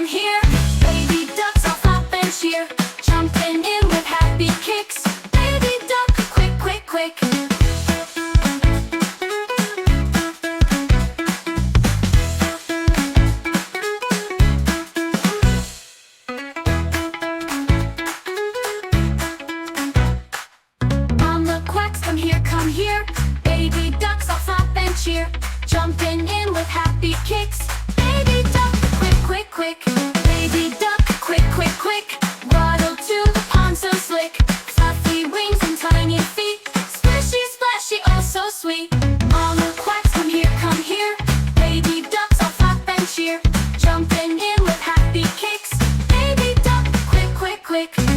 here. Baby ducks all flop and cheer, jumping in with happy kicks. Baby duck, quick, quick, quick. Mama quacks, come here, come here. Baby ducks all flop and cheer, jumping in with happy kicks. Baby duck, quick, quick, quick. Baby duck, quick, quick, quick. Waddle to the pond so slick. Fluffy wings and tiny feet. Splishy, splashy, oh so sweet. Mama quacks, come here, come here. Baby ducks all flop and cheer, jumping in with happy kicks. Baby duck, quick, quick, quick.